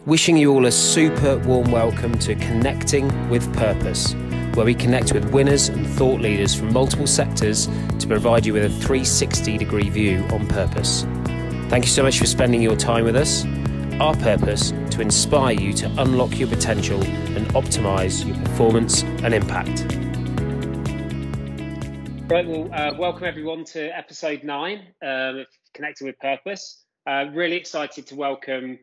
Wishing you all a super warm welcome to Connecting with Purpose, where we connect with winners and thought leaders from multiple sectors to provide you with a 360-degree view on purpose. Thank you so much for spending your time with us. Our purpose, to inspire you to unlock your potential and optimize your performance and impact. Right, well, welcome everyone to episode 9 of Connecting with Purpose. Really excited to welcome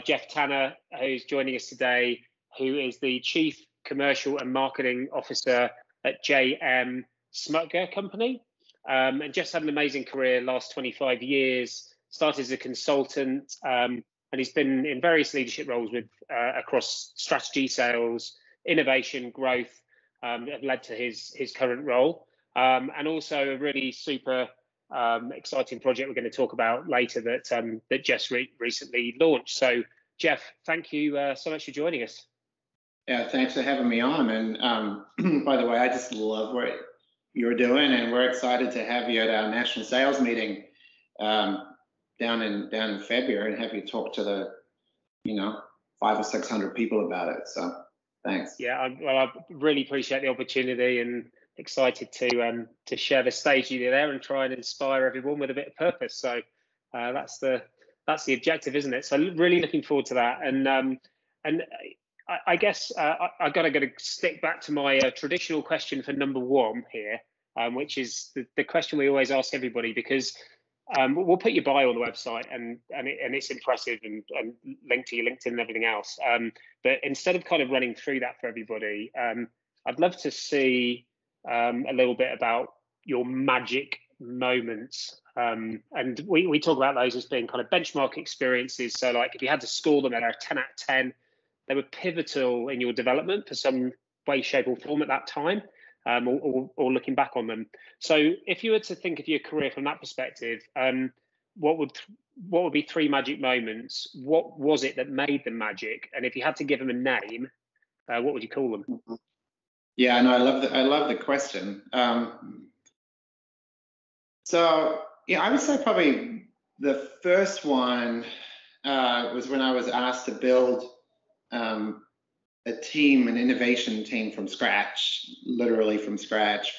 Geoff Tanner, who's joining us today, who is the Chief Commercial and Marketing Officer at J.M. Smucker Company. And Geoff's had an amazing career, last 25 years, started as a consultant, and he's been in various leadership roles with across strategy, sales, innovation, growth, that have led to his current role. And also a really super exciting project we're going to talk about later that Geoff's recently launched. So, Geoff, thank you so much for joining us. Yeah, thanks for having me on. And by the way, I just love what you're doing, and we're excited to have you at our national sales meeting down in February, and have you talk to the 500 or 600 people about it. So, thanks. Yeah, I really appreciate the opportunity and excited to share the stage you there and try and inspire everyone with a bit of purpose. So that's the objective, isn't it? So really looking forward to that. And I guess I gotta stick back to my traditional question for number 1 here, which is the question we always ask everybody, because we'll put your bio on the website and it's impressive and linked to your LinkedIn and everything else. But instead of kind of running through that for everybody, I'd love to see a little bit about your magic moments. And we talk about those as being kind of benchmark experiences. So like if you had to score them at a 10 out of 10, they were pivotal in your development for some way, shape or form at that time, or looking back on them. So if you were to think of your career from that perspective, what would be 3 magic moments? What was it that made them magic? And if you had to give them a name, what would you call them? Mm-hmm. Yeah, no, I love the question. So yeah, I would say probably the first one was when I was asked to build a team, an innovation team from scratch, literally from scratch.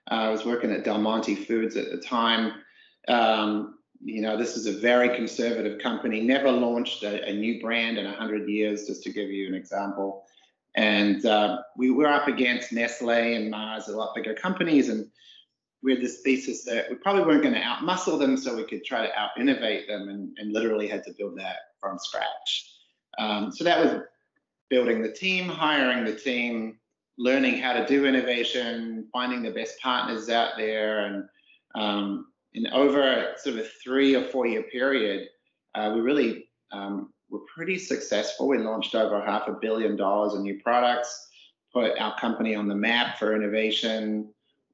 I was working at Del Monte Foods at the time. This is a very conservative company, never launched a new brand in 100 years, just to give you an example. And we were up against Nestle and Mars, a lot bigger companies, and we had this thesis that we probably weren't going to out-muscle them, so we could try to out-innovate them, and literally had to build that from scratch. So that was building the team, hiring the team, learning how to do innovation, finding the best partners out there, and over sort of a 3 or 4 year period, we really were pretty successful. We launched over $500 million in new products, put our company on the map for innovation,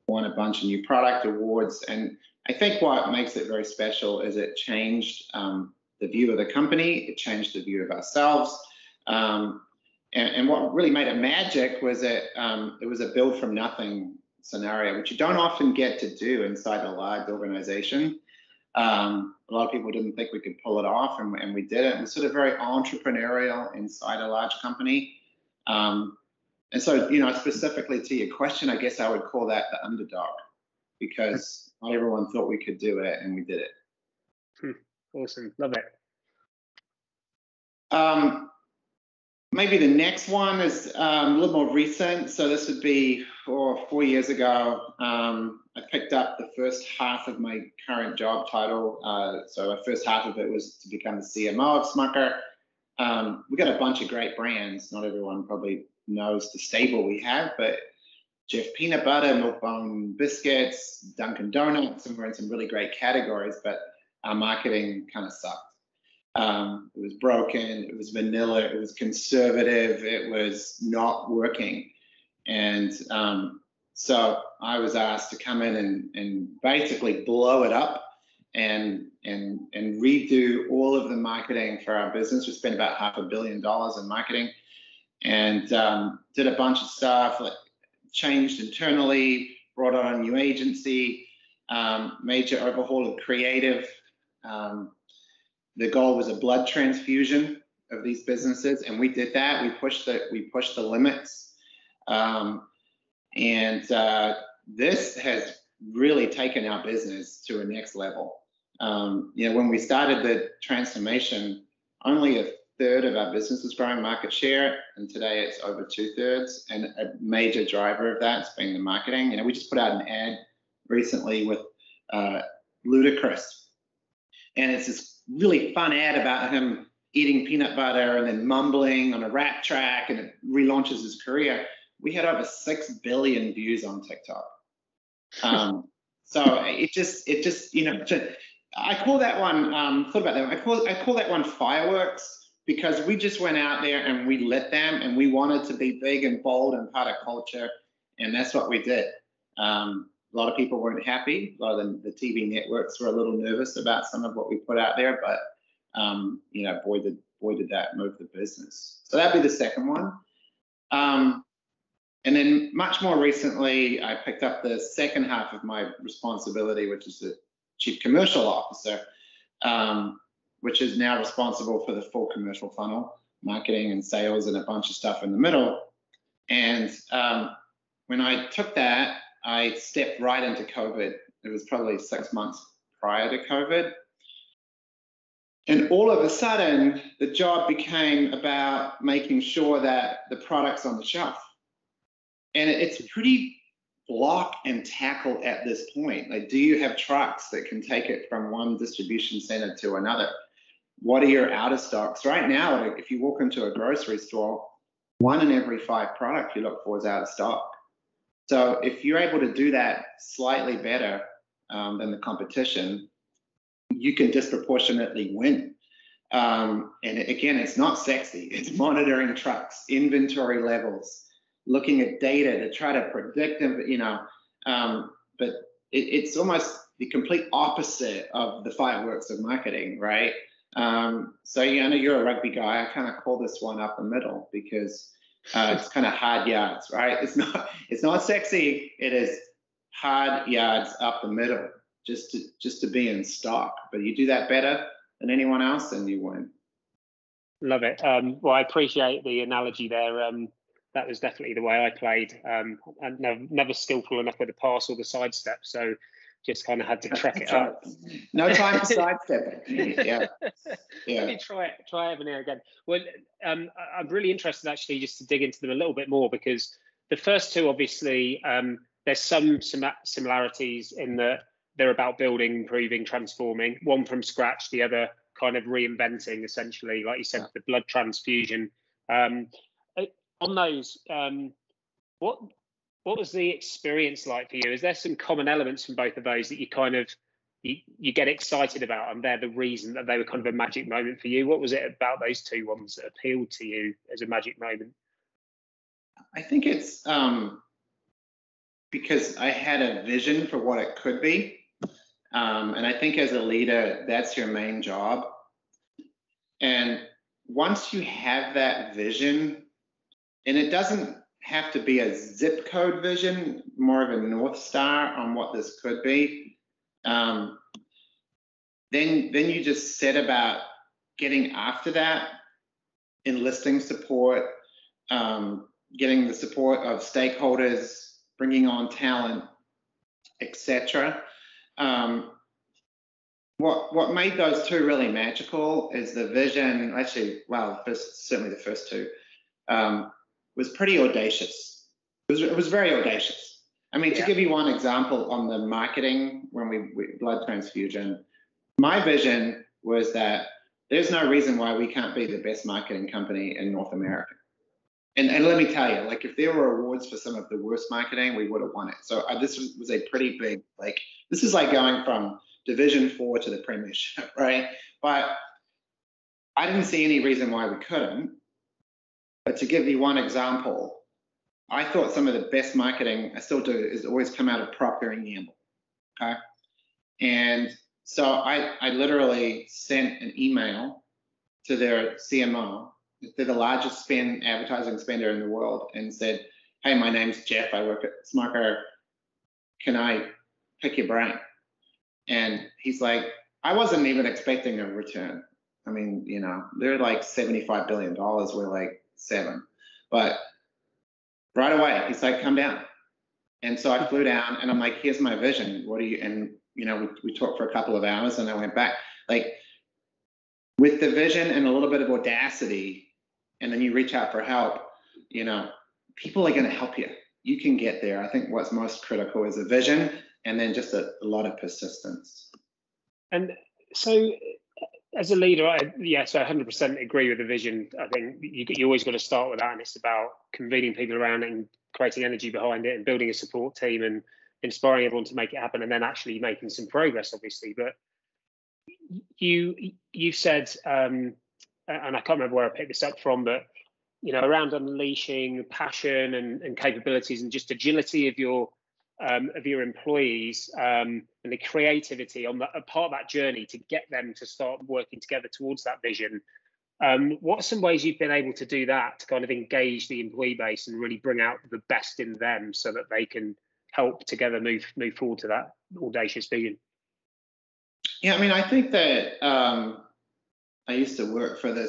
won a bunch of new product awards. And I think what makes it very special is it changed the view of the company, it changed the view of ourselves. And what really made it magic was that it was a build from nothing scenario, which you don't often get to do inside a large organization. A lot of people didn't think we could pull it off, and we did it. It was sort of very entrepreneurial inside a large company. And so, specifically to your question, I guess I would call that the underdog, because not everyone thought we could do it, and we did it. Awesome, love it. Maybe the next one is a little more recent. So this would be 4 years ago. I picked up the first half of my current job title. So the first half of it was to become the CMO of Smucker. We got a bunch of great brands. Not everyone probably knows the stable we have, but Jif Peanut Butter, Milk-Bone Biscuits, Dunkin' Donuts, and we're in some really great categories, but our marketing kind of sucked. It was broken, it was vanilla, it was conservative, it was not working. And so I was asked to come in and basically blow it up and redo all of the marketing for our business. We spent about $500 million in marketing, and did a bunch of stuff, like changed internally, brought on a new agency, major overhaul of creative. The goal was a blood transfusion of these businesses, and we did that. We pushed the limits, and this has really taken our business to a next level. When we started the transformation, only a third of our business was growing market share, and today it's over 2/3. And a major driver of that has been the marketing. We just put out an ad recently with Ludacris, and it's this really fun ad about him eating peanut butter and then mumbling on a rap track, and it relaunches his career. We had over 6 billion views on TikTok. So it just I call that one, thought about that. I call that one fireworks, because we just went out there and we lit them, and we wanted to be big and bold and part of culture, and that's what we did. A lot of people weren't happy. A lot of the TV networks were a little nervous about some of what we put out there, but boy did that move the business. So that'd be the second one. And then much more recently, I picked up the second half of my responsibility, which is the Chief Commercial Officer, which is now responsible for the full commercial funnel, marketing and sales and a bunch of stuff in the middle. And when I took that, I stepped right into COVID. It was probably 6 months prior to COVID. And all of a sudden, the job became about making sure that the product's on the shelf. And it's pretty block and tackle at this point. Like, do you have trucks that can take it from one distribution center to another? What are your out of stocks? Right now, if you walk into a grocery store, 1 in every 5 products you look for is out of stock. So if you're able to do that slightly better than the competition, you can disproportionately win. And again, it's not sexy. It's monitoring trucks, inventory levels, looking at data to try to predict them, but it's almost the complete opposite of the fireworks of marketing, right? So you're a rugby guy. I kind of call this one up the middle, because it's kind of hard yards, right? It's not sexy. It is hard yards up the middle, just to be in stock. But you do that better than anyone else, and you win. Love it. Well, I appreciate the analogy there. That was definitely the way I played. And never skillful enough with the pass or the sidestep, so just kind of had to track it up. No time for sidestepping. Yeah. Let me try every now and again. Well, I'm really interested actually just to dig into them a little bit more, because the first two, obviously, there's some similarities in that they're about building, improving, transforming. One from scratch, the other kind of reinventing, essentially, like you said, the blood transfusion. On those, what was the experience like for you? Is there some common elements from both of those that you kind of you get excited about, and they're the reason that they were kind of a magic moment for you? What was it about those two ones that appealed to you as a magic moment? I think it's because I had a vision for what it could be, and I think as a leader, that's your main job. And once you have that vision, and it doesn't have to be a zip code vision, more of a North Star on what this could be, then you just set about getting after that, enlisting support, getting the support of stakeholders, bringing on talent, etc. What made those two really magical is the vision. Actually, well, certainly the first two. Was pretty audacious. It was very audacious. I mean, to give you one example on the marketing, when we blood transfusion, my vision was that there's no reason why we can't be the best marketing company in North America. And let me tell you, like, if there were awards for some of the worst marketing, we would have won it. So this was a pretty big, like, this is like going from Division 4 to the Premiership, right? But I didn't see any reason why we couldn't. But to give you one example, I thought some of the best marketing, I still do, is always come out of Procter & Gamble, okay? And so I literally sent an email to their CMO. They're the largest advertising spender in the world, and said, hey, my name's Geoff, I work at Smucker, can I pick your brain? And he's like, I wasn't even expecting a return. I mean, you know, they're like $75 billion. We're like 7. But right away, he's like, come down. And so I flew down and I'm like, here's my vision. What do you, and, you know, we talked for a couple of hours and I went back. Like, with the vision and a little bit of audacity, and then you reach out for help, you know, people are going to help you. You can get there. I think what's most critical is a vision and then just a lot of persistence. And so as a leader, I 100% agree with the vision. I think you always got to start with that, and it's about convening people around it and creating energy behind it and building a support team and inspiring everyone to make it happen, and then actually making some progress, obviously. But you said, and I can't remember where I picked this up from, but you know, around unleashing passion and capabilities and just agility of your employees, and the creativity on a part of that journey to get them to start working together towards that vision. What are some ways you've been able to do that to kind of engage the employee base and really bring out the best in them so that they can help together move forward to that audacious vision? Yeah, I mean, I think that I used to work for a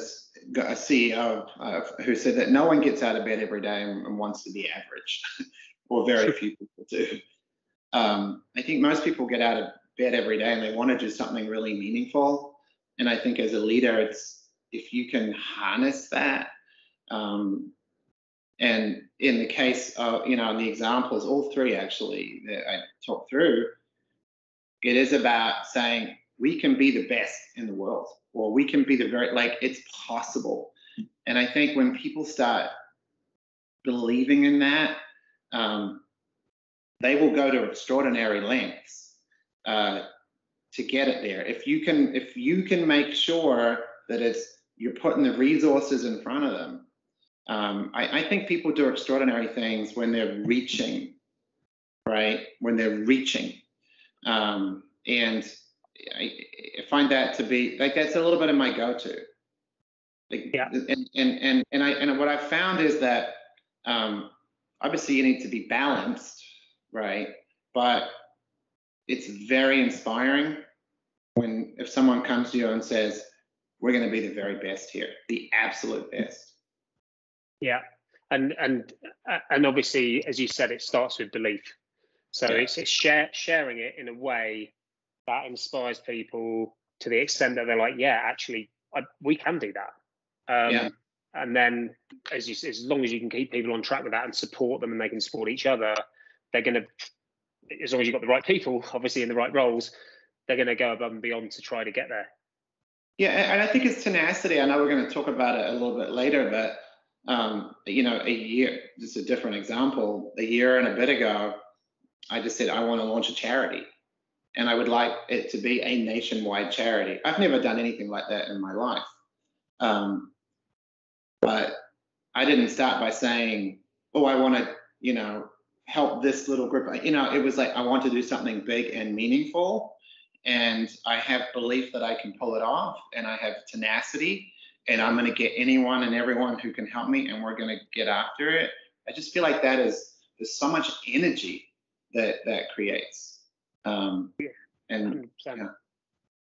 CEO who said that no one gets out of bed every day and wants to be average, or very few people do. I think most people get out of bed every day and they want to do something really meaningful. And I think as a leader, it's if you can harness that. And in the case of, you know, the examples, all 3 actually that I talked through, it is about saying we can be the best in the world, or we can be it's possible. And I think when people start believing in that, they will go to extraordinary lengths to get it there. If you can make sure that you're putting the resources in front of them. I think people do extraordinary things when they're reaching, right? When they're reaching. And I find that to be like, that's a little bit of my go-to. Like, yeah. And what I've found is that obviously you need to be balanced, right? But it's very inspiring if someone comes to you and says, we're going to be the very best here, the absolute best. Yeah. And obviously, as you said, it starts with belief. So yeah. It's sharing it in a way that inspires people to the extent that they're like, yeah, actually, we can do that. Yeah. And then, as long as you can keep people on track with that and support them, and they can support each other, they're going to, as long as you've got the right people, obviously in the right roles, they're going to go above and beyond to try to get there. Yeah, and I think it's tenacity. I know we're going to talk about it a little bit later, but you know, just a different example, a year and a bit ago, I just said, I want to launch a charity, and I would like it to be a nationwide charity. I've never done anything like that in my life. But I didn't start by saying, oh, I want to, you know, help this little group. You know, it was like, I want to do something big and meaningful, and I have belief that I can pull it off, and I have tenacity, and I'm going to get anyone and everyone who can help me, and we're going to get after it. I just feel like there's so much energy that creates. And yeah.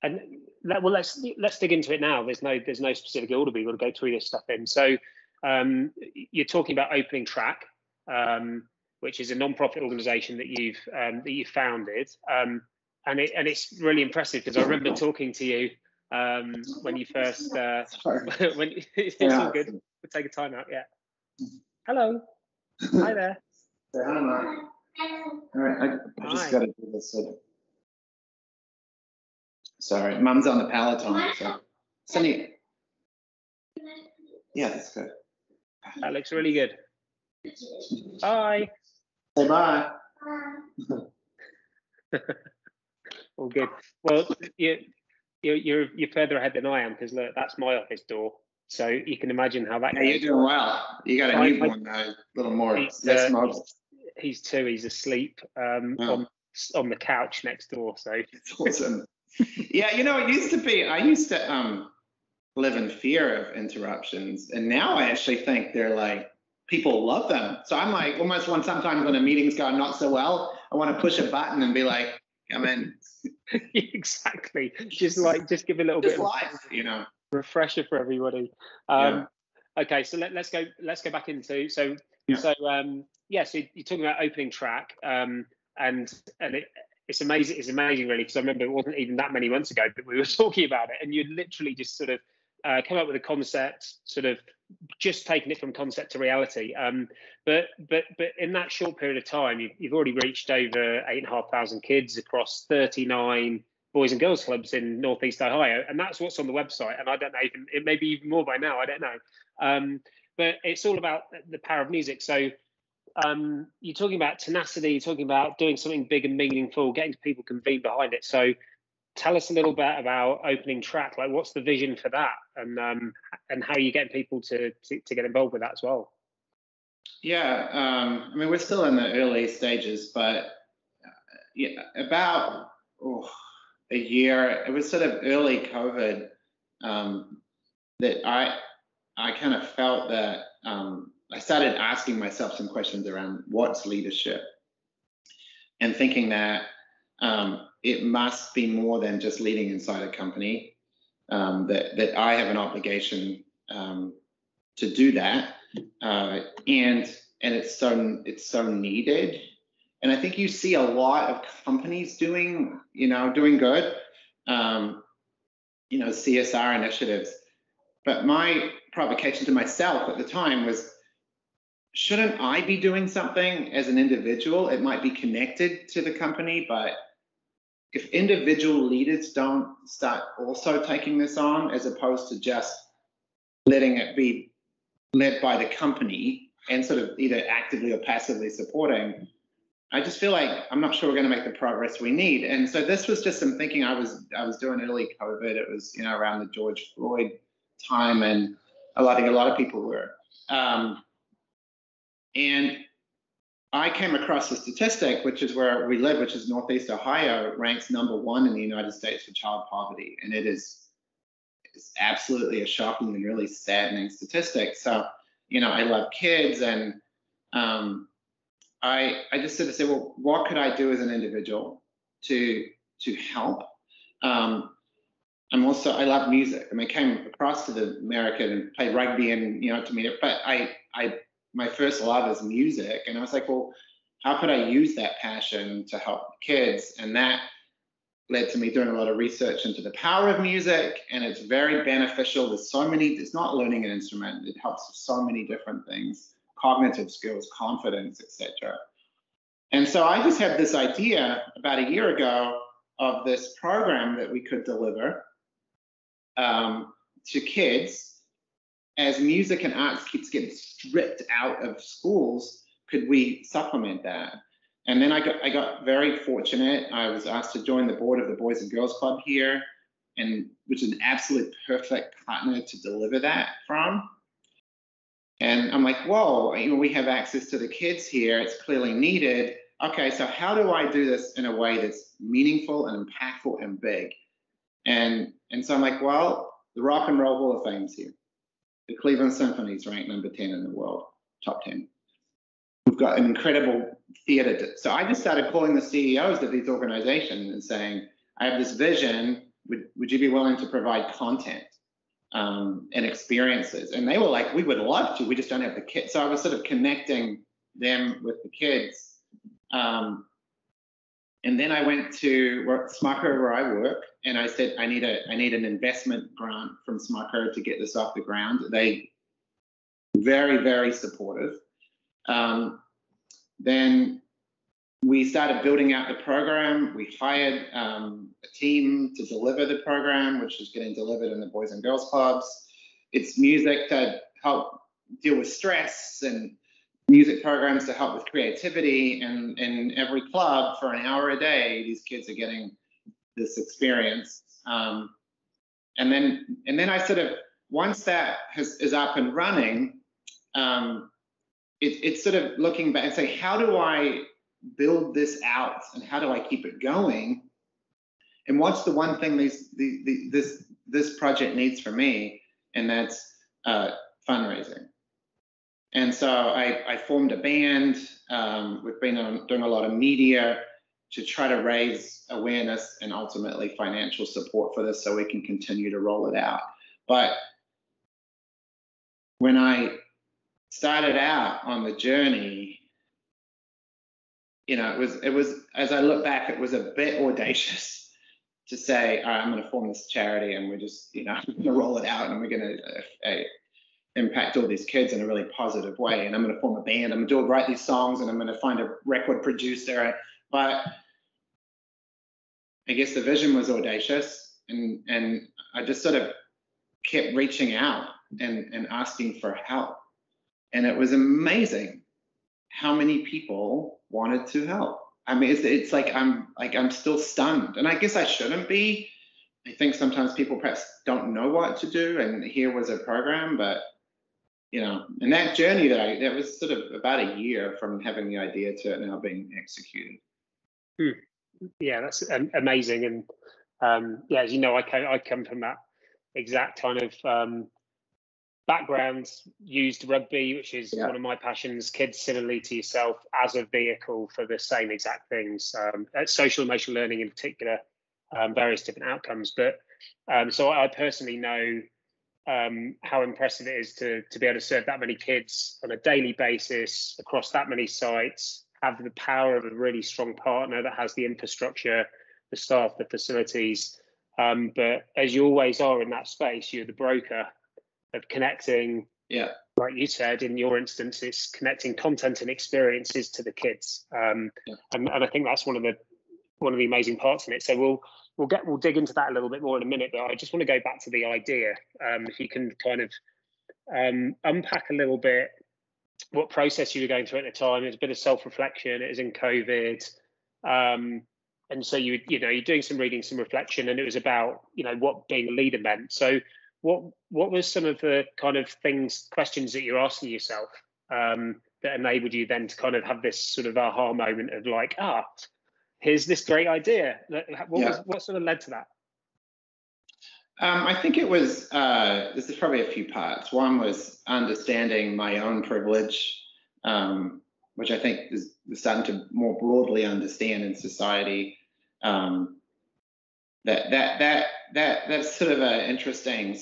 And well, let's dig into it now. There's no specific order, but we've got to go through this stuff in. So you're talking about Opening Track, which is a non-profit organisation that you've founded, and it's really impressive because I remember talking to you when you first when it's all good. We'll take a time out. Yeah. Hello. Hi there. Say hi, Mark. All right, I just got to do this. Sorry, Mum's on the Peloton. So Cindy. Yeah, that's good. That looks really good. Bye. Say bye. All good. Well, you're further ahead than I am, because look, that's my office door. So you can imagine how that goes. You're doing well. You got a newborn now, a little more less mobile. He's 2. He's asleep on the couch next door. So it's awesome. Yeah, you know, I used to live in fear of interruptions, and now I actually think they're like, people love them. So I'm like, almost sometimes when a meeting's going not so well, I want to push a button and be like, come in. Exactly. Just give a little bit of life, you know. refresher for everybody. Yeah. Okay, so let's go back into so Yeah. so yeah. So you're talking about opening track, and it's amazing really, because I remember it wasn't even that many months ago that we were talking about it, and you'd literally just sort of come up with a concept, sort of just taking it from concept to reality. But in that short period of time, you've already reached over 8,500 kids across 39 boys and girls clubs in Northeast Ohio, and that's what's on the website. And I don't know, even it may be even more by now. I don't know. But it's all about the power of music. So you're talking about tenacity. You're talking about doing something big and meaningful, getting people convened behind it. So tell us a little bit about opening track. Like, what's the vision for that, and how you get people to get involved with that as well? Yeah, I mean, we're still in the early stages, but yeah, about a year, it was sort of early COVID, that I kind of felt that I started asking myself some questions around what's leadership, and thinking that it must be more than just leading inside a company, that I have an obligation to do that, and it's so needed. And I think you see a lot of companies doing good, CSR initiatives. But my provocation to myself at the time was, shouldn't I be doing something as an individual? It might be connected to the company, but if individual leaders don't start also taking this on, as opposed to just letting it be led by the company and sort of either actively or passively supporting, I just feel like I'm not sure we're going to make the progress we need. And so this was just some thinking I was doing early COVID. It was around the George Floyd time, and I think a lot of people were. And I came across a statistic, which is where we live, which is Northeast Ohio, ranks #1 in the United States for child poverty, and it's absolutely a shocking and really saddening statistic. So I love kids, and I just sort of said, well, what could I do as an individual to help? I love music. I came across to the America and played rugby, and to me, but my first love is music, and I was like, well, how could I use that passion to help kids? And that led to me doing a lot of research into the power of music, and it's very beneficial. It's not learning an instrument. It helps with so many different things, cognitive skills, confidence, etc. And so I just had this idea about a year ago of this program that we could deliver to kids. As music and arts keeps getting stripped out of schools, could we supplement that? And then I got very fortunate. I was asked to join the board of the Boys and Girls Club here, and which is an absolute perfect partner to deliver that from. And I'm like, whoa, we have access to the kids here. It's clearly needed. Okay, so how do I do this in a way that's meaningful and impactful and big? And so I'm like, well, the Rock and Roll Hall of Fame's here. The Cleveland Symphony's ranked #10 in the world, top 10. We've got an incredible theater. So I just started calling the CEOs of these organizations and saying, I have this vision. Would you be willing to provide content and experiences? And they were like, we would love to. We just don't have the kids. So I was sort of connecting them with the kids. And then I went to Smucker, where I work, and I said, I need an investment grant from Smucker to get this off the ground. They very, very supportive. Then we started building out the program. We hired a team to deliver the program, which is getting delivered in the Boys and Girls Clubs. It's music to help deal with stress, and music programs to help with creativity. And in every club, for an hour a day, these kids are getting this experience. And then I sort of, once that is up and running, it's sort of looking back and say, how do I build this out, and how do I keep it going? And what's the one thing this project needs from me? And that's fundraising. And so I formed a band. We've been doing a lot of media to try to raise awareness and ultimately financial support for this, so we can continue to roll it out. But when I started out on the journey, it was as I look back, it was a bit audacious to say, all right, I'm going to form this charity and we're just, going to roll it out and we're going to impact all these kids in a really positive way. And I'm going to form a band. I'm going to write these songs and I'm going to find a record producer. But I guess the vision was audacious, and I just sort of kept reaching out and asking for help. And it was amazing how many people wanted to help. I mean, it's like I'm still stunned, and I guess I shouldn't be. I think sometimes people perhaps don't know what to do, and here was a program, but and that journey that was sort of about a year from having the idea to it now being executed. Yeah, that's amazing. And yeah, as you know, I come from that exact kind of background. Used rugby, which is one of my passions. Kids, similarly to yourself, as a vehicle for the same exact things. Social emotional learning in particular, various different outcomes. But so I personally know how impressive it is to be able to serve that many kids on a daily basis across that many sites. Have the power of a really strong partner that has the infrastructure, the staff, the facilities. But as you always are in that space, you're the broker of connecting. Yeah. Like you said, in your instance, it's connecting content and experiences to the kids. And I think that's one of the amazing parts in it. So we'll dig into that a little bit more in a minute. But I just want to go back to the idea. If you can kind of unpack a little bit what process you were going through at the time. It was a bit of self-reflection. It was in COVID, and so you're doing some reading, some reflection, and it was about what being a leader meant. So what was some of the kind of questions that you're asking yourself that enabled you then to kind of have this sort of aha moment of like, here's this great idea? What sort of led to that? I think it was, this is probably a few parts. One was understanding my own privilege, which I think is starting to more broadly understand in society. That's sort of an interesting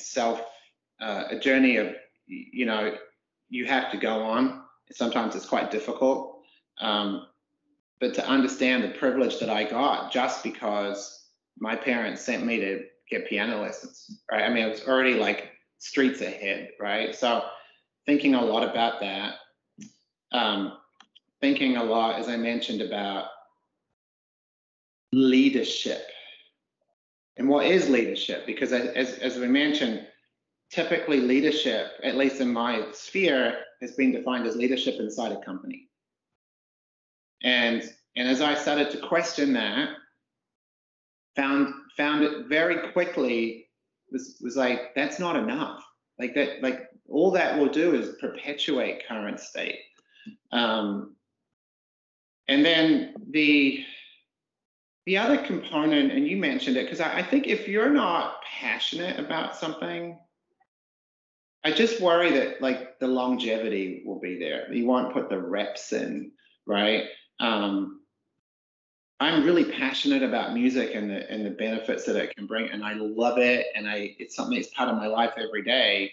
a journey of, you have to go on. Sometimes it's quite difficult, but to understand the privilege that I got just because my parents sent me to get piano lessons, right? I mean, I was already like streets ahead, right? So thinking a lot about that, thinking a lot, as I mentioned, about leadership. And what is leadership? Because as we mentioned, typically leadership, at least in my sphere, has been defined as leadership inside a company. And as I started to question that, found it very quickly was like, that's not enough. Like all that will do is perpetuate current state. And then the other component, and you mentioned it, because I think if you're not passionate about something, I just worry that like the longevity will be there. You won't put the reps in, right? I'm really passionate about music and the benefits that it can bring, and I love it, and it's something that's part of my life every day.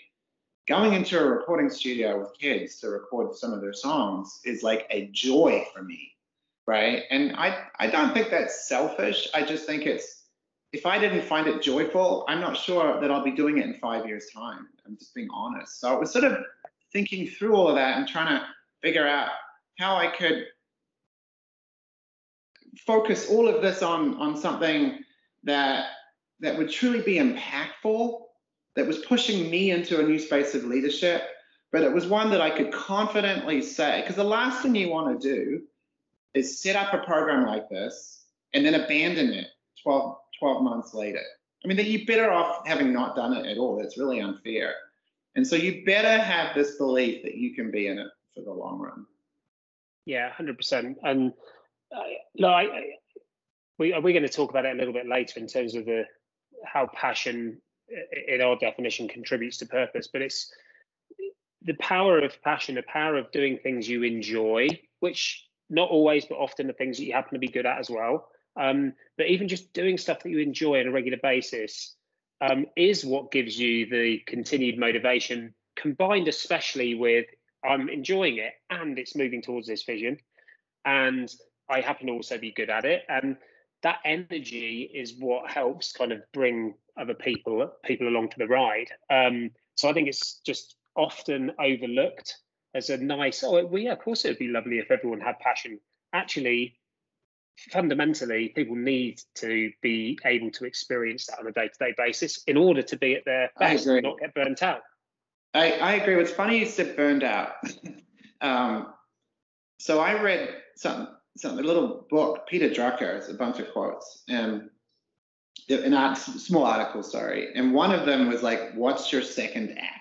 Going into a recording studio with kids to record some of their songs is like a joy for me, right? And I don't think that's selfish. I just think if I didn't find it joyful, I'm not sure that I'll be doing it in 5 years' time. I'm just being honest. So it was sort of thinking through all of that and trying to figure out how I could focus all of this on something that would truly be impactful, that was pushing me into a new space of leadership, but it was one that I could confidently say, because the last thing you want to do is set up a program like this and then abandon it 12 months later. I mean, you're better off having not done it at all. That's really unfair. And so you better have this belief that you can be in it for the long run. Yeah, 100%. And we're going to talk about it a little bit later in terms of how passion in our definition contributes to purpose, but it's the power of passion, the power of doing things you enjoy, which not always, but often are things that you happen to be good at as well. But even just doing stuff that you enjoy on a regular basis is what gives you the continued motivation, combined especially with I'm enjoying it and it's moving towards this vision, and I happen to also be good at it. And that energy is what helps kind of bring other people along for the ride. So I think it's just often overlooked as a nice, oh, well, yeah, of course it would be lovely if everyone had passion. Actually, fundamentally, people need to be able to experience that on a day-to-day basis in order to be at their best and not get burnt out. I agree. It's funny you said burned out. So I read a little book, Peter Drucker, it's a bunch of quotes, small articles, sorry. And one of them was like, what's your second act?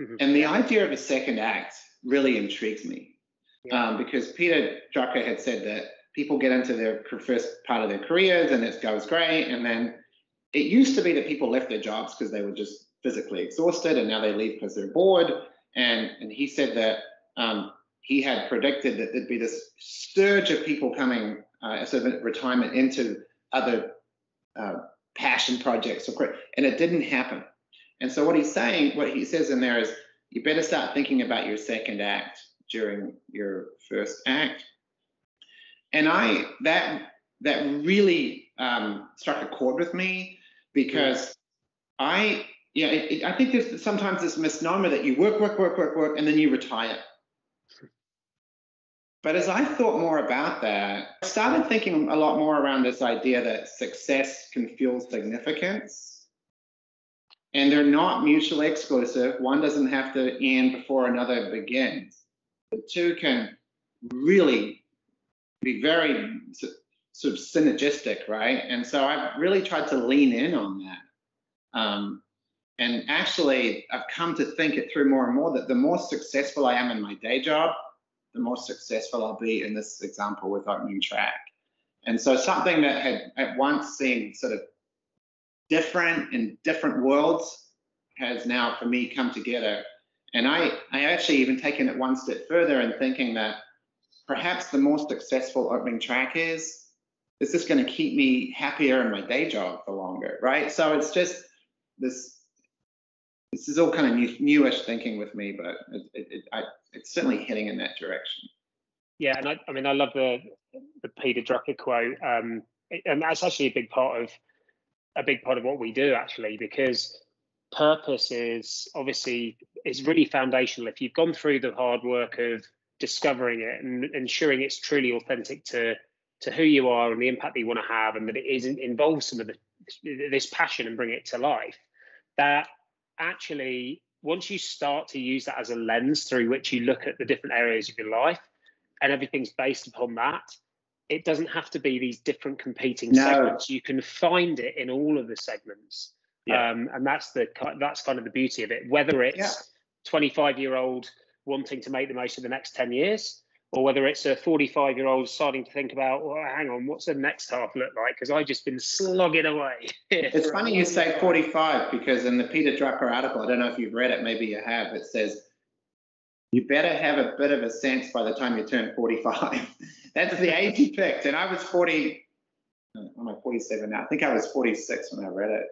Mm-hmm. And the idea of a second act really intrigues me, because Peter Drucker had said that people get into their first part of their careers and it goes great. And then it used to be that people left their jobs because they were just physically exhausted, and now they leave because they're bored. And he said that he had predicted that there'd be this surge of people coming sort of retirement into other passion projects, and it didn't happen. And so what he says in there is, you better start thinking about your second act during your first act. And that really struck a chord with me, because I think there's sometimes this misnomer that you work, and then you retire. But as I thought more about that, I started thinking a lot more around this idea that success can fuel significance, and they're not mutually exclusive. One doesn't have to end before another begins. The two can really be very sort of synergistic, right? And so I've really tried to lean in on that. And actually, I've come to think it through more and more, that the more successful I am in my day job, the more successful I'll be in this example with Opening Track. And so something that had at once seemed sort of different in different worlds has now, for me, come together. And I actually even taken it one step further in thinking that perhaps the more successful Opening Track is this going to keep me happier in my day job for longer, right? So it's just this is all kind of newish thinking with me, but it's certainly heading in that direction. Yeah, and I mean, I love the Peter Drucker quote, and that's actually a big part of what we do, actually, because purpose is really foundational. If you've gone through the hard work of discovering it and ensuring it's truly authentic to who you are and the impact that you want to have, and that it involves some of this passion and bring it to life, that actually, once you start to use that as a lens through which you look at the different areas of your life, and everything's based upon that, it doesn't have to be these different competing segments. You can find it in all of the segments. And that's kind of the beauty of it, whether it's 25-year-old wanting to make the most of the next 10 years, or whether it's a 45-year-old starting to think about, well, hang on, what's the next half look like? Because I've just been slogging away. It's funny you say 45, because in the Peter Drucker article, I don't know if you've read it, maybe you have, it says, you better have a bit of a sense by the time you turn 45. That's the age he picked. And I was 40, I'm like 47 now. I think I was 46 when I read it.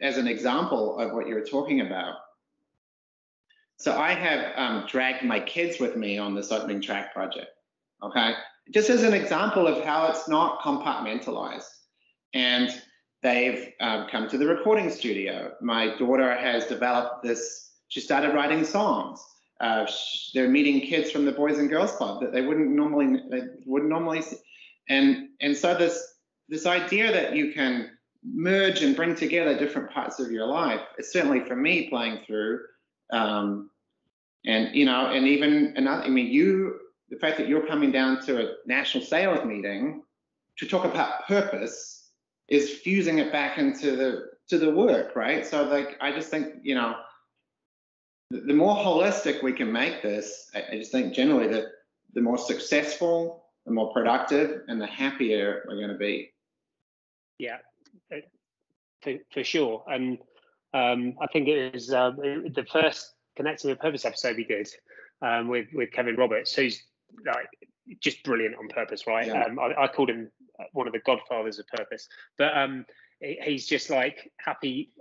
As an example of what you were talking about, so I have dragged my kids with me on this Opening Track project, okay? Just as an example of how it's not compartmentalized. And they've come to the recording studio. My daughter has developed this, she started writing songs. They're meeting kids from the Boys and Girls Club that they wouldn't normally see. And so this idea that you can merge and bring together different parts of your life, it's certainly for me playing through. And even another, the fact that you're coming down to a national sales meeting to talk about purpose is fusing it back into the work, right? So I just think, the more holistic we can make this, I just think generally that the more successful, the more productive, and the happier we're going to be. Yeah, for sure. And I think it was the first Connecting with Purpose episode we did with Kevin Roberts, who's like just brilliant on purpose, right? Yeah. I called him one of the godfathers of purpose, but he's just like happy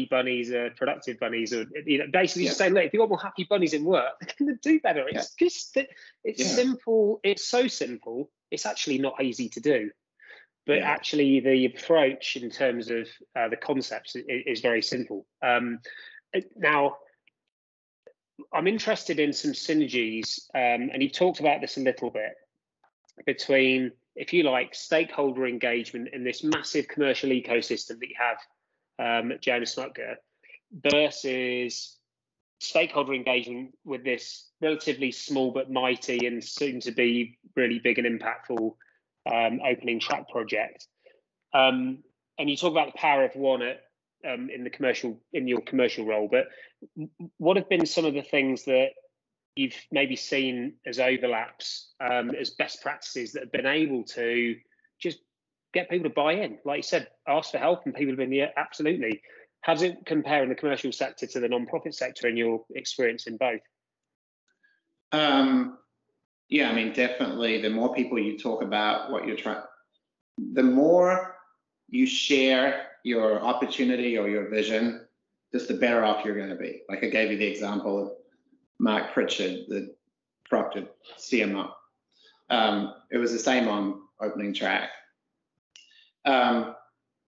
bunnies are productive bunnies, or basically just saying, look, if you want more happy bunnies in work, they're going to do better. It's just it's simple. It's so simple. It's actually not easy to do, but actually the approach in terms of the concepts is very simple. Now, I'm interested in some synergies, and you talked about this a little bit, between, if you like, stakeholder engagement in this massive commercial ecosystem that you have at Jonas Smucker versus stakeholder engagement with this relatively small but mighty and soon to be really big and impactful opening track project. And you talk about the power of one in your commercial role, but what have been some of the things that you've maybe seen as overlaps, as best practices that have been able to just get people to buy in? Like you said, ask for help, and people have been, yeah, absolutely. How does it compare in the commercial sector to the non-profit sector in your experience in both? Yeah, I mean, definitely the more people you talk about what you're trying, the more you share your opportunity or your vision, just the better off you're going to be. Like I gave you the example of Mark Pritchard, the Procter CMO. It was the same on opening track. I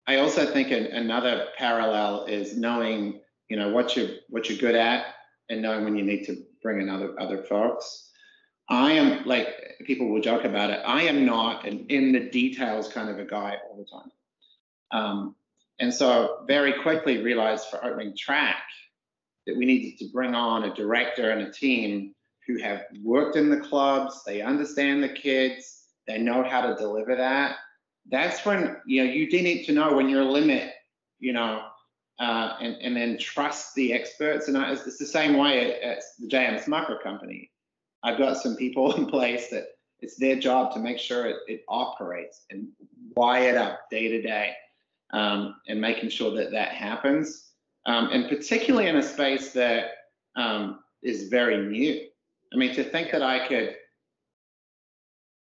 also think another parallel is knowing, what you're good at, and knowing when you need to bring in other folks. I am, like, people will joke about it, I am not an in the details kind of a guy all the time. And so very quickly realized for opening track that we needed to bring on a director and a team who have worked in the clubs, they understand the kids, they know how to deliver that. That's when, you do need to know when your limit, and then trust the experts. And it's the same way at the J.M. Smucker company. I've got some people in place that it's their job to make sure it operates and wire it up day to day, and making sure that happens. And particularly in a space that is very new. I mean, to think that I could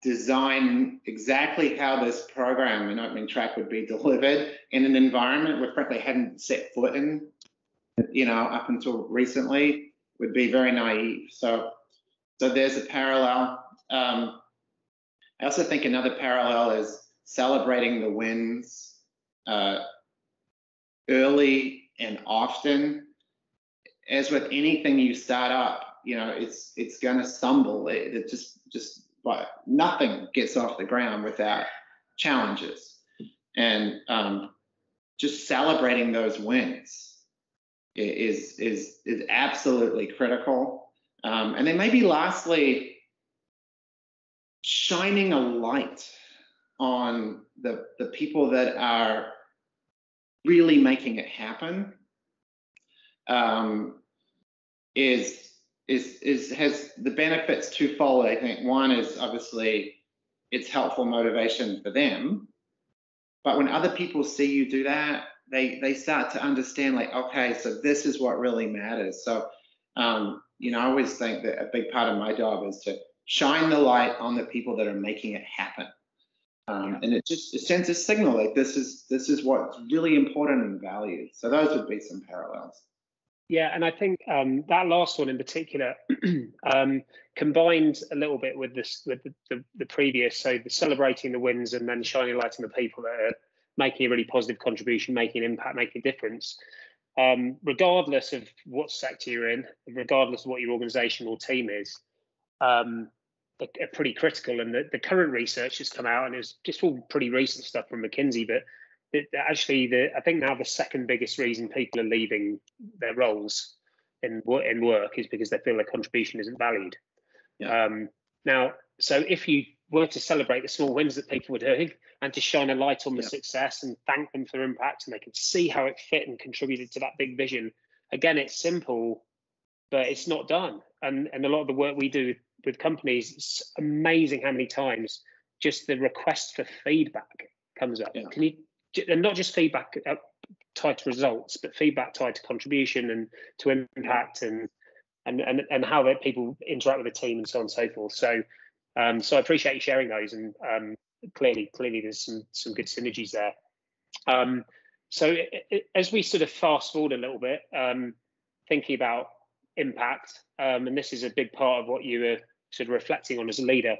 design exactly how this program and opening track would be delivered in an environment where frankly I hadn't set foot in, up until recently, would be very naive. So there's a parallel. I also think another parallel is celebrating the wins early and often. As with anything you start up, it's going to stumble. It just but nothing gets off the ground without challenges, and just celebrating those wins is absolutely critical. And then maybe lastly, shining a light on the people that are really making it happen has the benefits twofold. I think one is obviously it's helpful motivation for them, but when other people see you do that, they start to understand, like, okay, so this is what really matters. So I always think that a big part of my job is to shine the light on the people that are making it happen. And it sends a signal, like this is what's really important and valued. So those would be some parallels. Yeah, and I think that last one in particular combined a little bit with the previous, so the celebrating the wins and then shining light on the people that are making a really positive contribution, making an impact, making a difference. Regardless of what sector you're in, regardless of what your organisation or team is, are pretty critical. And the current research has come out, and it's just all pretty recent stuff from McKinsey, but I think now the second biggest reason people are leaving their roles in work is because they feel their contribution isn't valued. Yeah. Now, so if you were to celebrate the small wins that people were doing and to shine a light on the success and thank them for their impact, and they can see how it fit and contributed to that big vision, again, it's simple, but it's not done. And a lot of the work we do with companies, it's amazing how many times just the request for feedback comes up. Yeah. And not just feedback tied to results, but feedback tied to contribution and to impact and how that people interact with the team and so on and so forth. So So I appreciate you sharing those, and clearly there's some good synergies there. So as we sort of fast forward a little bit, thinking about impact, and this is a big part of what you were sort of reflecting on as a leader,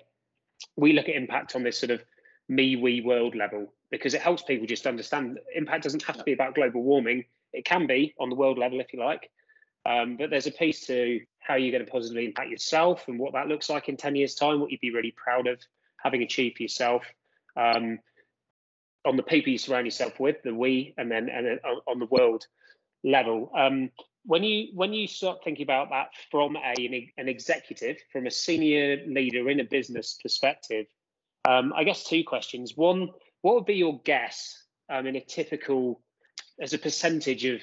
we look at impact on this sort of me, we, world level, because it helps people just understand that impact doesn't have to be about global warming. It can be on the world level, if you like. But there's a piece to how you're going to positively impact yourself and what that looks like in 10 years' time, what you'd be really proud of having achieved for yourself. On the people you surround yourself with, the we, and then on the world level. When you start thinking about that from an executive, from a senior leader in a business perspective, I guess two questions. One, what would be your guess in a typical, as a percentage of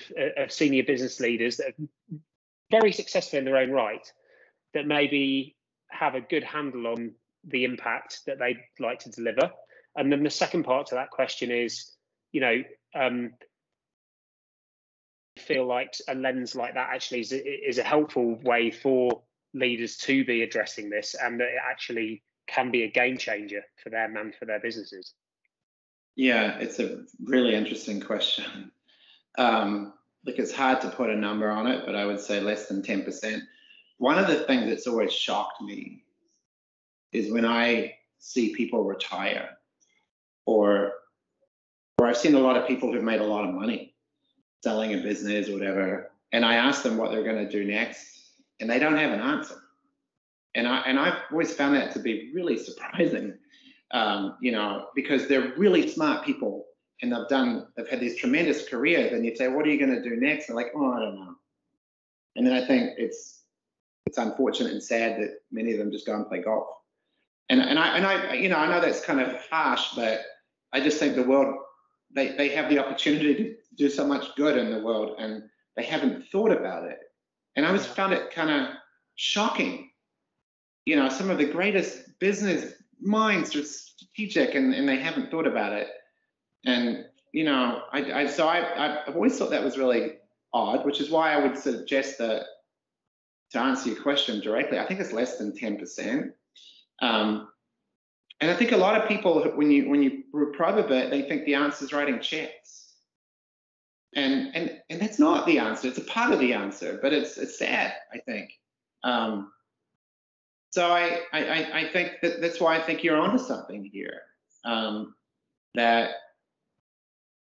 senior business leaders that are very successful in their own right, that maybe have a good handle on the impact that they'd like to deliver? And then the second part to that question is, feel like a lens like that actually is a helpful way for leaders to be addressing this, and that it actually can be a game changer for them and for their businesses? Yeah, it's a really interesting question. Look, it's hard to put a number on it, but I would say less than 10%. One of the things that's always shocked me is when I see people retire, or I've seen a lot of people who've made a lot of money selling a business or whatever, and I ask them what they're going to do next, and they don't have an answer. And I've always found that to be really surprising, because they're really smart people, and they've had these tremendous careers, and you say, what are you going to do next? They're like, oh, I don't know. And then I think it's unfortunate and sad that many of them just go and play golf. And I know that's kind of harsh, but I just think the world, they have the opportunity to do so much good in the world, and they haven't thought about it. And I always found it kind of shocking. Some of the greatest business minds are strategic, and they haven't thought about it. And I've always thought that was really odd, which is why I would suggest that, to answer your question directly, I think it's less than 10%. And I think a lot of people, when you probe a bit, they think the answer is writing checks. And that's not the answer. It's a part of the answer, but it's sad, I think. So I think that's why I think you're onto something here. That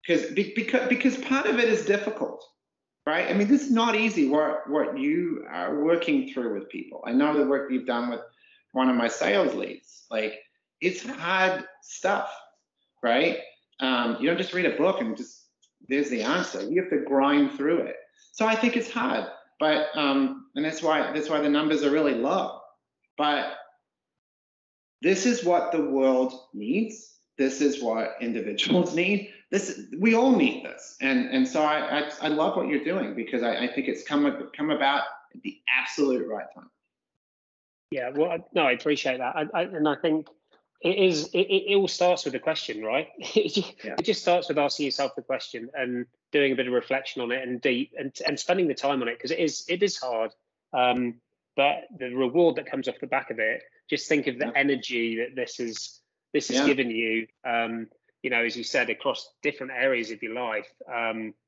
because part of it is difficult, right? I mean, this is not easy what you are working through with people. I know the work you've done with one of my sales leads. Like, it's hard stuff, right? You don't just read a book and just there's the answer. You have to grind through it. So I think it's hard, but and that's why the numbers are really low. But this is what the world needs. This is what individuals need. We all need this, and so I love what you're doing, because I think it's come about at the absolute right time. Yeah, well, no, I appreciate that, and I think it all starts with a question, right? It just starts with asking yourself the question and doing a bit of reflection on it, and spending the time on it, because it is hard. But the reward that comes off the back of it, just think of the energy that this has given you, as you said, across different areas of your life,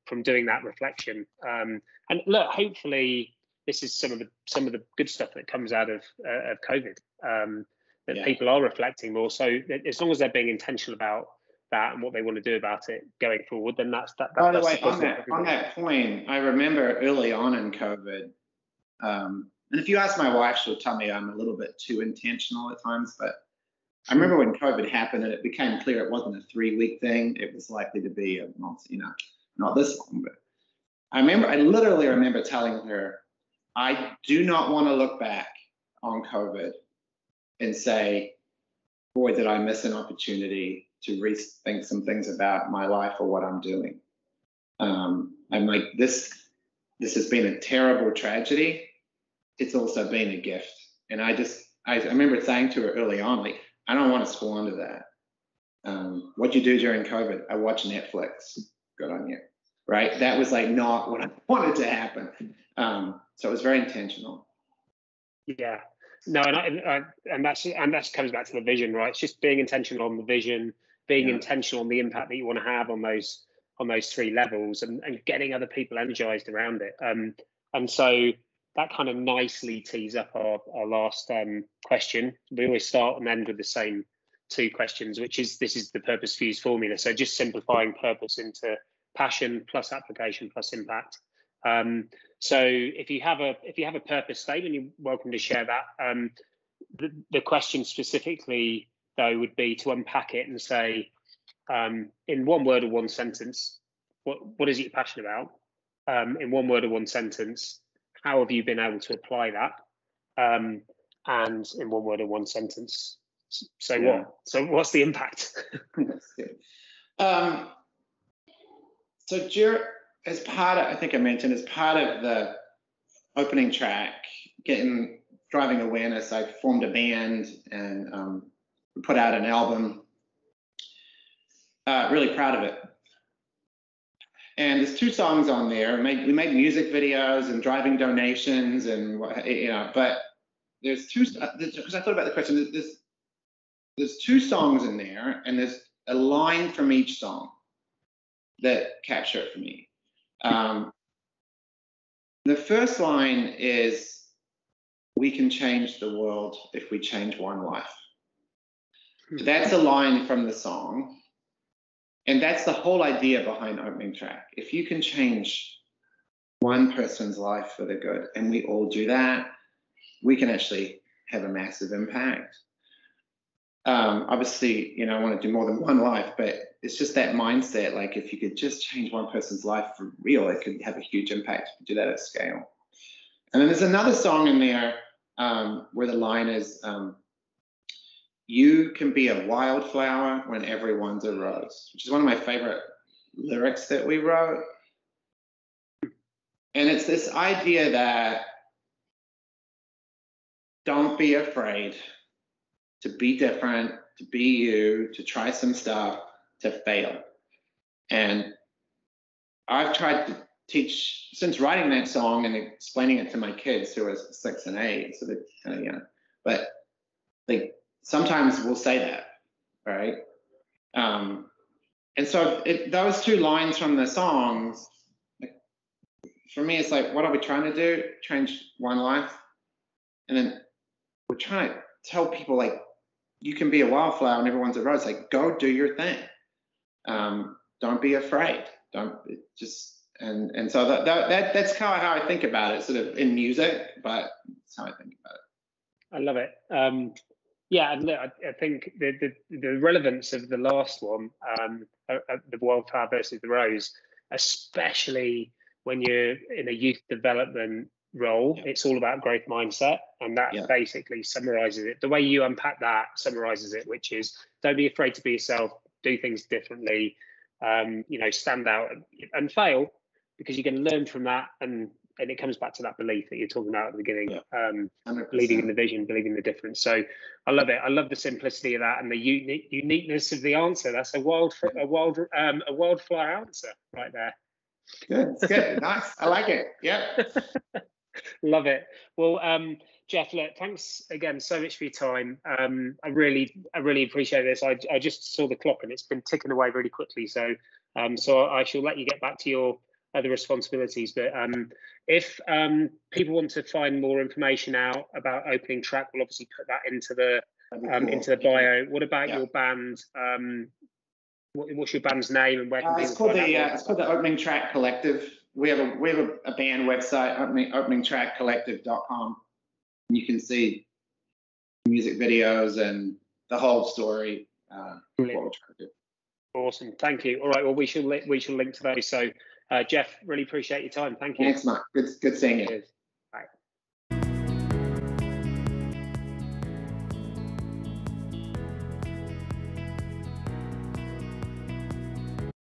from doing that reflection. And look, hopefully this is some of the good stuff that comes out of COVID, that people are reflecting more. So as long as they're being intentional about that and what they want to do about it going forward, then that's that. By the way, on that point, I remember early on in COVID, and if you ask my wife, she'll tell me I'm a little bit too intentional at times, but I remember when COVID happened and it became clear it wasn't a 3-week thing, it was likely to be not this long, but I literally remember telling her, I do not want to look back on COVID and say, boy, did I miss an opportunity to rethink some things about my life or what I'm doing. I'm like, this has been a terrible tragedy. It's also been a gift. And I remember saying to her early on, like, I don't want to squander that. What'd you do during COVID? I watched Netflix. Good on you, right? That was like not what I wanted to happen. So it was very intentional. Yeah, No, and that comes back to the vision, right? It's just being intentional on the vision, being intentional on the impact that you want to have on those 3 levels, and getting other people energized around it. And so that kind of nicely tees up our last question. We always start and end with the same 2 questions, which is, this is the PurposeFused formula. So just simplifying purpose into passion plus application plus impact. So if you have a purpose statement, you're welcome to share that. The question specifically, though, would be to unpack it and say, in 1 word or 1 sentence, what is it you're passionate about? In 1 word or 1 sentence, how have you been able to apply that? And in 1 word or 1 sentence, what's the impact? That's good. So as part of, I think I mentioned, as part of the opening track, driving awareness, I formed a band and put out an album. Really proud of it. And there's 2 songs on there. We made music videos and driving donations, and but there's 2, because I thought about the question. There's 2 songs in there, and there's a line from each song that capture it for me. The first line is, "We can change the world if we change one life." So that's a line from the song. And that's the whole idea behind opening track. If you can change one person's life for the good, and we all do that, we can actually have a massive impact. Obviously, I want to do more than one life, but it's just that mindset. Like, if you could just change one person's life for real, it could have a huge impact if you do that at scale. And then there's another song in there where the line is, "You can be a wildflower when everyone's a rose," which is one of my favorite lyrics that we wrote. And it's this idea that don't be afraid to be different, to be you, to try some stuff, to fail. And I've tried to teach, since writing that song and explaining it to my kids who are 6 and 8, so they but sometimes we'll say that, right? And so those 2 lines from the songs, for me, it's like, what are we trying to do? Change one life. And then we're trying to tell people, like, you can be a wildflower and everyone's a rose. Like, go do your thing. Don't be afraid. And so that's kind of how I think about it, sort of in music, but that's how I think about it. I love it. I think the relevance of the last one, the wildflower versus the rose, especially when you're in a youth development role, it's all about growth mindset, and that basically summarizes it. The way you unpack that summarizes it, which is, don't be afraid to be yourself, do things differently, stand out and fail, because you can learn from that, and it comes back to that belief that you're talking about at the beginning, believing in the vision, believing the difference. So I love it. I love the simplicity of that and the uniqueness of the answer. That's a wildflower answer right there. Good. It's good. Nice. I like it. Yeah. Love it. Well, Geoff, look, thanks again so much for your time. I really appreciate this. I just saw the clock and it's been ticking away really quickly. So I shall let you get back to your other responsibilities. But if people want to find more information out about Opening Track, we'll obviously put that into the bio. What about your band? What's your band's name, and where can it's called the Opening Track Collective. We have a band website, openingtrackcollective.com. You can see music videos and the whole story. What we're trying to do. Awesome, thank you. All right, well, we shall link to those. So, Geoff, really appreciate your time. Thank you. Thanks, Mark. Good seeing you. Cheers.